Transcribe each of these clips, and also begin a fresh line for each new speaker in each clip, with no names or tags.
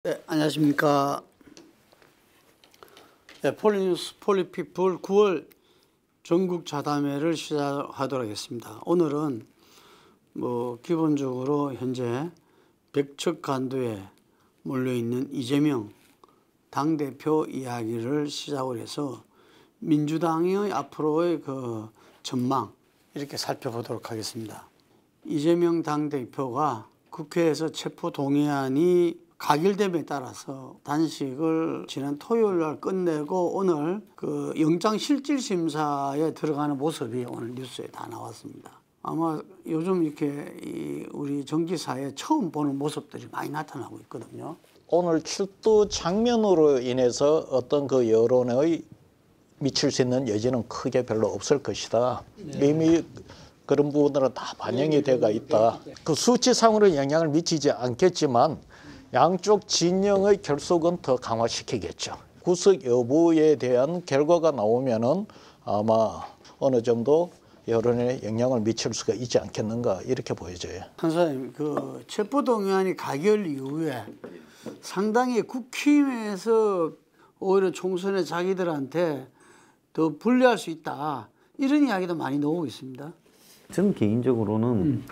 네, 안녕하십니까. 네, 폴리뉴스 폴리피플 9월 전국 자담회를 시작하도록 하겠습니다. 오늘은 기본적으로 현재 백척간도에 몰려있는 이재명 당대표 이야기를 시작으로 해서 민주당의 앞으로의 전망 이렇게 살펴보도록 하겠습니다. 이재명 당대표가 국회에서 체포동의안이 가결됨에 따라서 단식을 지난 토요일 날 끝내고 오늘 영장실질심사에 들어가는 모습이 오늘 뉴스에 다 나왔습니다. 아마 요즘 이렇게 우리 정치사에 처음 보는 모습들이 많이 나타나고 있거든요.
오늘 출두 장면으로 인해서 어떤 여론의 미칠 수 있는 여지는 크게 별로 없을 것이다. 네. 이미 그런 부분들은 다 반영이 되어 있다. 그 수치상으로 영향을 미치지 않겠지만 양쪽 진영의 결속은 더 강화시키겠죠. 구속 여부에 대한 결과가 나오면은 아마 어느 정도 여론에 영향을 미칠 수가 있지 않겠는가 이렇게 보여져요.
판사님, 체포동의안이 가결 이후에 상당히 국힘에서 오히려 총선에 자기들한테 더 불리할 수 있다 이런 이야기도 많이 나오고 있습니다.
저는 개인적으로는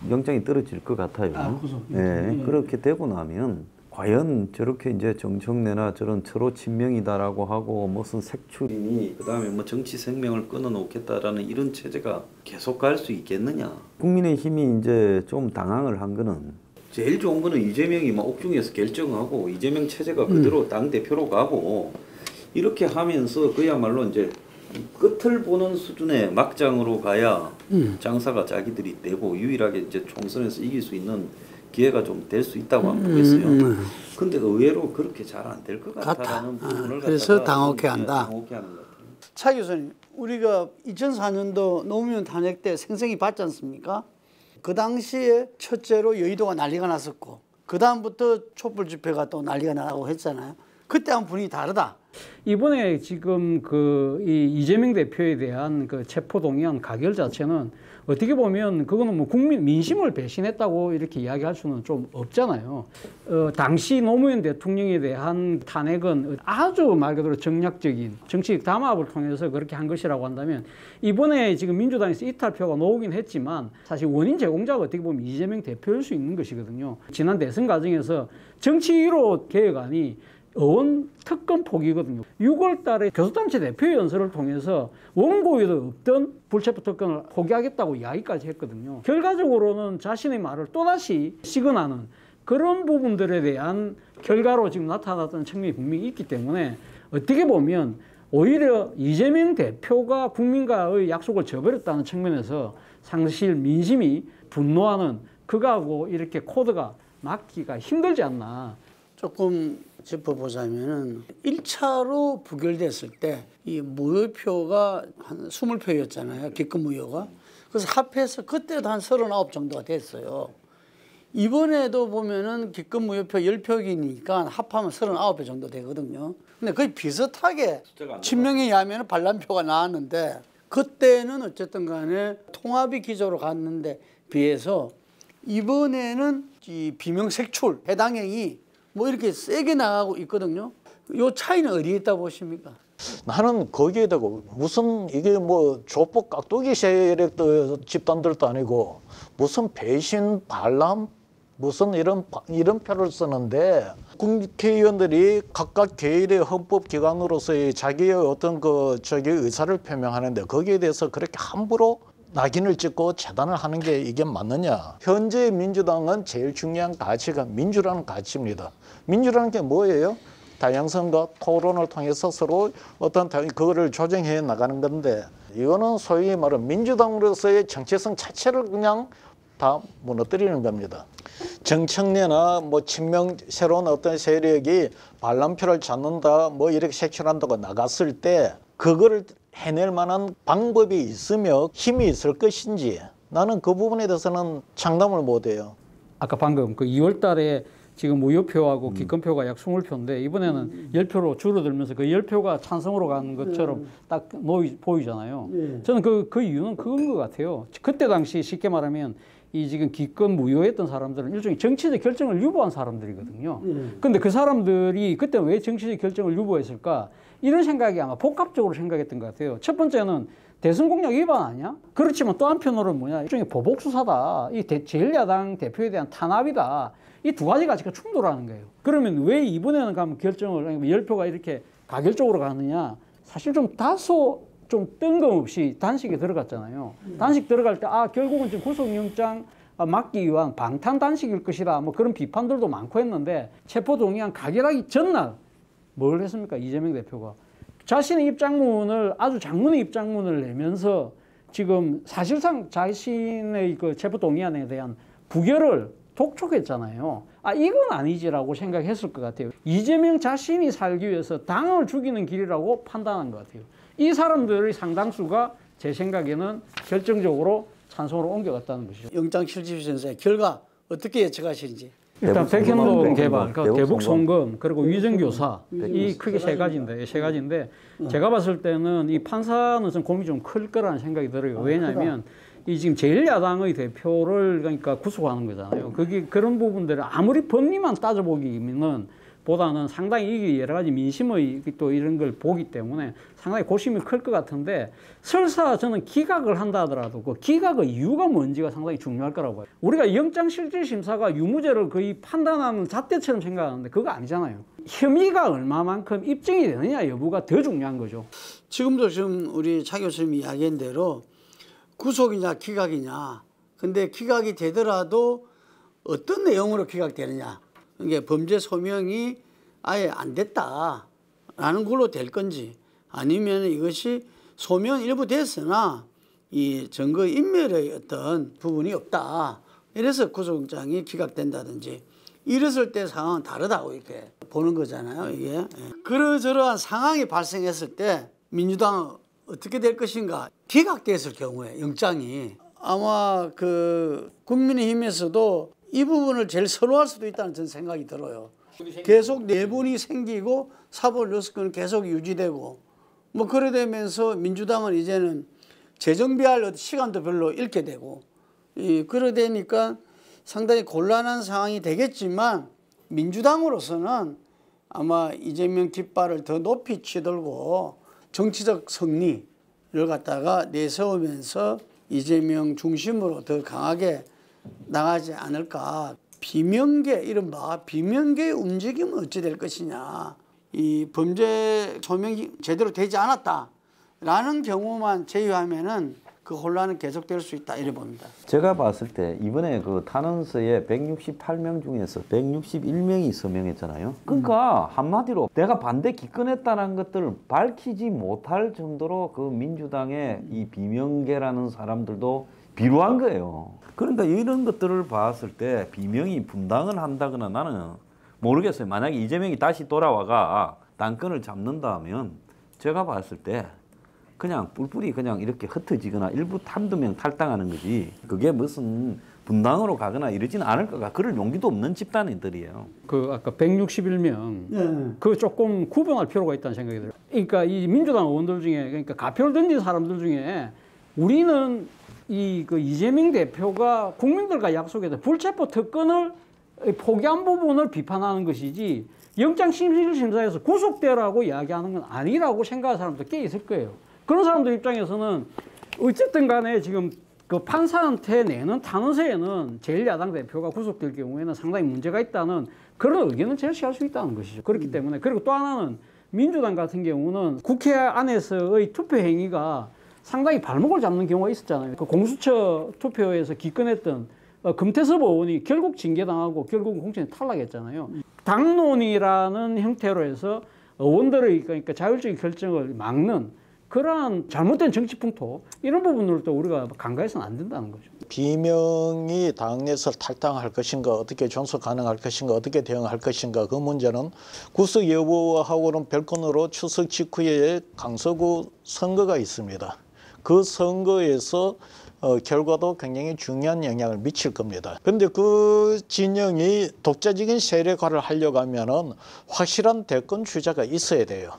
영장이 떨어질 것 같아요. 네, 그렇게 되고 나면 과연 저렇게 이제 정청래나 저런 서로 친명이다라고 하고 무슨 색출이니 그다음에 정치 생명을 끊어놓겠다라는 이런 체제가 계속 갈 수 있겠느냐. 국민의힘이 이제 좀 당황을 한 거는 제일 좋은 거는 이재명이 옥중에서 결정하고 이재명 체제가 그대로 당 대표로 가고 이렇게 하면서 그야말로 이제 끝을 보는 수준의 막장으로 가야 장사가 자기들이 되고 유일하게 이제 총선에서 이길 수 있는 기회가 좀 될 수 있다고 안 보겠어요. 근데 의외로 그렇게 잘 안 될 것 같다라는 부분을
그래서 당혹해한다.
당혹해하는 것 같아요.
차 교수님, 우리가 2004년도 노무현 탄핵 때 생생히 봤지 않습니까? 그 당시에 첫째로 여의도가 난리가 났었고 그 다음부터 촛불 집회가 또 난리가 나고 했잖아요. 그때하고 분위기 다르다.
이번에 지금 이 이재명 대표에 대한 체포동의안 가결 자체는 어떻게 보면 그거는 국민 민심을 배신했다고 이렇게 이야기할 수는 좀 없잖아요. 당시 노무현 대통령에 대한 탄핵은 아주 말 그대로 정략적인 정치적 담합을 통해서 그렇게 한 것이라고 한다면 이번에 지금 민주당에서 이탈표가 나오긴 했지만 사실 원인 제공자가 어떻게 보면 이재명 대표일 수 있는 것이거든요. 지난 대선 과정에서 정치 1호 개혁안이 의원 특검 포기거든요. 6월 달에 교섭단체 대표 연설을 통해서 원고에도 없던 불체포 특검을 포기하겠다고 이야기까지 했거든요. 결과적으로는 자신의 말을 또다시 시근하는 그런 부분들에 대한 결과로 지금 나타났던 측면이 분명히 있기 때문에 어떻게 보면 오히려 이재명 대표가 국민과의 약속을 저버렸다는 측면에서 사실 민심이 분노하는 그거하고 이렇게 코드가 맞기가 힘들지 않나.
조금 짚어보자면은 1차로 부결됐을 때 이 무효표가 한 20표였잖아요. 기권 무효가. 그래서 합해서 그때도 한 39 정도가 됐어요. 이번에도 보면은 기권 무효표 10표이니까 합하면 39표 정도 되거든요. 근데 거의 비슷하게 친명에 의하면 반란표가 나왔는데 그때는 어쨌든 간에 통합이 기조로 갔는데 비해서 이번에는 이 비명색출 해당행위 이렇게 세게 나가고 있거든요. 요 차이는 어디에 있다고 보십니까?
나는 거기에 대고 무슨 이게 조폭 깍두기 세력 집단들도 아니고 무슨 배신 반란 무슨 이런 표를 쓰는데 국회의원들이 각각 개인의 헌법기관으로서의 자기의 어떤 의사를 표명하는데 거기에 대해서 그렇게 함부로 낙인을 찍고 재단을 하는 게 이게 맞느냐. 현재 민주당은 제일 중요한 가치가 민주라는 가치입니다. 민주라는 게 뭐예요? 다양성과 토론을 통해서 서로 그거를 조정해 나가는 건데 이거는 소위 말하는 민주당으로서의 정체성 자체를 그냥 다 무너뜨리는 겁니다. 정청래나 친명 새로운 어떤 세력이 반란표를 찾는다 이렇게 색출한다고 나갔을 때 그거를 해낼 만한 방법이 있으며 힘이 있을 것인지 나는 그 부분에 대해서는 장담을 못해요.
아까 방금 2월 달에 지금 무효표하고 기권표가 약 20표인데 이번에는 10표로 줄어들면서 그 10표가 찬성으로 가는 것처럼 딱 보이잖아요. 저는 그 이유는 그건 것 같아요. 그때 당시 쉽게 말하면 이 지금 기권 무효했던 사람들은 일종의 정치적 결정을 유보한 사람들이거든요. 근데 그 사람들이 그때 왜 정치적 결정을 유보했을까? 이런 생각이 아마 복합적으로 생각했던 것 같아요. 첫 번째는 대선 공약 위반 아니야? 그렇지만 또 한편으로는 뭐냐? 일종의 보복 수사다. 이 제1야당 대표에 대한 탄압이다. 이 두 가지가 지금 충돌하는 거예요. 그러면 왜 이번에는 가면 결정을 열표가 이렇게 가결적으로 가느냐? 사실 좀 다소 좀 뜬금없이 단식에 들어갔잖아요. 단식 들어갈 때 결국은 지금 구속영장 막기 위한 방탄 단식일 것이다. 뭐 그런 비판들도 많고 했는데 체포동의안 가결하기 전날 뭘 했습니까? 이재명 대표가 자신의 입장문을 아주 장문의 입장문을 내면서 지금 사실상 자신의 그 체포동의안에 대한 부결을 독촉했잖아요. 이건 아니지라고 생각했을 것 같아요. 이재명 자신이 살기 위해서 당을 죽이는 길이라고 판단한 것 같아요. 이 사람들의 상당수가 제 생각에는 결정적으로 찬성으로 옮겨갔다는 것이죠.
영장실질심사의 결과 어떻게 예측하시는지.
일단 백현동 개발, 대북 송금, 그리고
네.
위정교사 이 크게 세 가지인데 제가 봤을 때는 이 판사는 좀 고민이 좀 클 거라는 생각이 들어요. 왜냐하면 이 지금 제1야당의 대표를 그러니까 구속하는 거잖아요. 그런 부분들을 아무리 법리만 따져보기는 보다는 상당히 이게 여러 가지 민심의 또 이런 걸 보기 때문에 상당히 고심이 클 것 같은데 설사 저는 기각을 한다 하더라도 그 기각의 이유가 뭔지가 상당히 중요할 거라고 봐요. 우리가 영장실질심사가 유무죄를 거의 판단하는 잣대처럼 생각하는데 그거 아니잖아요. 혐의가 얼마만큼 입증이 되느냐 여부가 더 중요한 거죠.
지금 우리 차 교수님이 이야기한 대로 구속이냐 기각이냐. 근데 기각이 되더라도 어떤 내용으로 기각되느냐. 그러니까 범죄 소명이 아예 안 됐다라는 걸로 될 건지 아니면 이것이 소명 일부 됐으나 이 증거 인멸의 어떤 부분이 없다. 이래서 구속영장이 기각된다든지 이랬을 때 상황은 다르다고 이렇게 보는 거잖아요. 이게 그러저러한 상황이 발생했을 때 민주당은 어떻게 될 것인가. 기각됐을 경우에 영장이 아마 그 국민의힘에서도 이 부분을 제일 선호할 수도 있다는 저는 생각이 들어요. 계속 내분이 생기고 사법 리스크는 계속 유지되고 뭐 그래 되면서 민주당은 이제는 재정비할 시간도 별로 잃게 되고 그래 되니까 상당히 곤란한 상황이 되겠지만 민주당으로서는 아마 이재명 깃발을 더 높이 치들고 정치적 승리를 갖다가 내세우면서 이재명 중심으로 더 강하게 나가지 않을까. 비명계 이른바 비명계의 움직임은 어찌 될 것이냐. 이 범죄 소명이 제대로 되지 않았다라는 경우만 제외하면은 그 혼란은 계속될 수 있다 이래 봅니다.
제가 봤을 때 이번에 그 탄원서에 168명 중에서 161명이 서명했잖아요. 그러니까 한마디로 내가 반대 기권했다는 것들을 밝히지 못할 정도로 그 민주당의 이 비명계라는 사람들도 비루한 거예요. 그러니까 이런 것들을 봤을 때 비명이 분당을 한다거나 나는 모르겠어요. 만약에 이재명이 다시 돌아와가 당권을 잡는다 하면 제가 봤을 때 그냥 뿔뿔이 그냥 이렇게 흩어지거나 일부 한두 명 탈당하는 거지 그게 무슨 분당으로 가거나 이러지는 않을 거가 그럴 용기도 없는 집단들이에요.
그 아까 161명 그 조금 구분할 필요가 있다는 생각이 들어요. 그러니까 이 민주당 의원들 중에 그러니까 가표를 던진 사람들 중에 우리는 그 이재명 대표가 국민들과 약속해서 불체포 특권을 포기한 부분을 비판하는 것이지 영장실질심사에서 구속되라고 이야기하는 건 아니라고 생각하는 사람도 꽤 있을 거예요. 그런 사람들 입장에서는 어쨌든 간에 지금 그 판사한테 내는 탄원서에는 제1야당 대표가 구속될 경우에는 상당히 문제가 있다는 그런 의견을 제시할 수 있다는 것이죠. 그렇기 때문에 그리고 또 하나는 민주당 같은 경우는 국회 안에서의 투표 행위가 상당히 발목을 잡는 경우가 있었잖아요. 그 공수처 투표에서 기권했던 금태섭 의원이 결국 징계당하고 결국 공천에 탈락했잖아요. 당론이라는 형태로 해서 의원들의 그러니까 자율적인 결정을 막는 그러한 잘못된 정치 풍토 이런 부분으로 또 우리가 간과해서는 안 된다는 거죠.
비명이 당에서 탈당할 것인가 어떻게 존속 가능할 것인가 어떻게 대응할 것인가 그 문제는 구속 여부하고는 별건으로 추석 직후에 강서구 선거가 있습니다. 그 선거에서 결과도 굉장히 중요한 영향을 미칠 겁니다. 그런데 그 진영이 독자적인 세력화를 하려고 하면은 확실한 대권 주자가 있어야 돼요.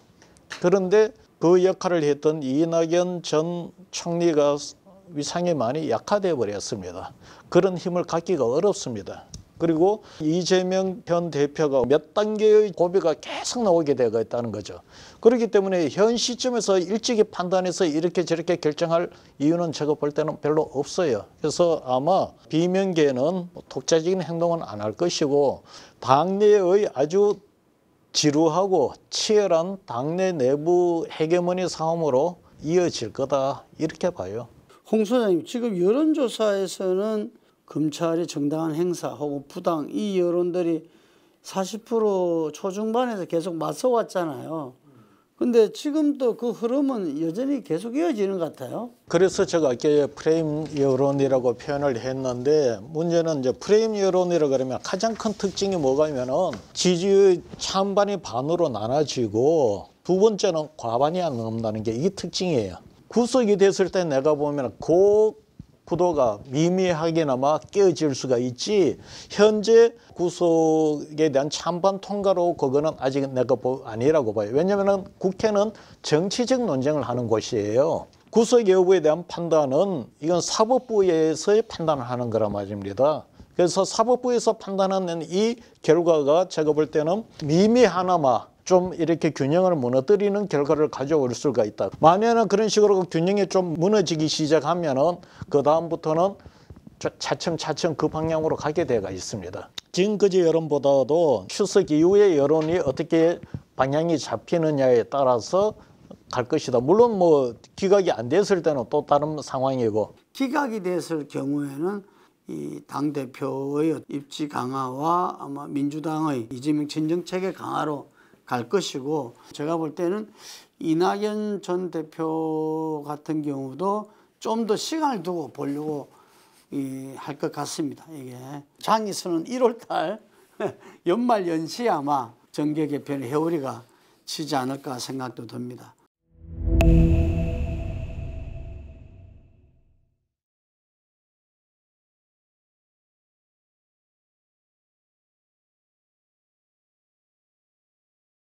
그런데 그 역할을 했던 이낙연 전 총리가 위상이 많이 약화되어 버렸습니다. 그런 힘을 갖기가 어렵습니다. 그리고 이재명 현 대표가 몇 단계의 고비가 계속 나오게 되어 있다는 거죠. 그렇기 때문에 현 시점에서 일찍이 판단해서 이렇게 저렇게 결정할 이유는 제가 볼 때는 별로 없어요. 그래서 아마 비명계는 독자적인 행동은 안 할 것이고 당내의 아주 지루하고 치열한 당내 내부 헤게모니 싸움으로 이어질 거다 이렇게 봐요.
홍 소장님, 지금 여론조사에서는 검찰이 정당한 행사 혹은 부당 이 여론들이 40% 초중반에서 계속 맞서왔잖아요. 근데 지금도 그 흐름은 여전히 계속 이어지는 것 같아요.
그래서 제가 아까 프레임 여론이라고 표현을 했는데 문제는 이제 프레임 여론이라고 그러면 가장 큰 특징이 뭐가면은 지지율 찬반이 반으로 나눠지고 두 번째는 과반이 안 넘는다는 게 이게 특징이에요. 구속이 됐을 때 내가 보면 구도가 미미하게나마 깨어질 수가 있지 현재 구속에 대한 찬반 통과로 그거는 아직 내가 아니라고 봐요. 왜냐하면 국회는 정치적 논쟁을 하는 곳이에요. 구속 여부에 대한 판단은 이건 사법부에서의 판단을 하는 거란 말입니다. 그래서 사법부에서 판단하는 이 결과가 제가 볼 때는 미미하나마 좀 이렇게 균형을 무너뜨리는 결과를 가져올 수가 있다. 만약에 그런 식으로 균형이 좀 무너지기 시작하면은 그 다음부터는 차츰차츰 그 방향으로 가게 되어 있습니다. 지금까지 여론보다도 추석 이후의 여론이 어떻게 방향이 잡히느냐에 따라서 갈 것이다. 물론 뭐 기각이 안 됐을 때는 또 다른 상황이고.
기각이 됐을 경우에는 이 당대표의 입지 강화와 아마 민주당의 이재명 친정체계 강화로 갈 것이고, 제가 볼 때는 이낙연 전 대표 같은 경우도 좀 더 시간을 두고 보려고 할 것 같습니다. 이게 장이수는 1월달 연말 연시에 아마 정계 개편의 회오리가 치지 않을까 생각도 듭니다.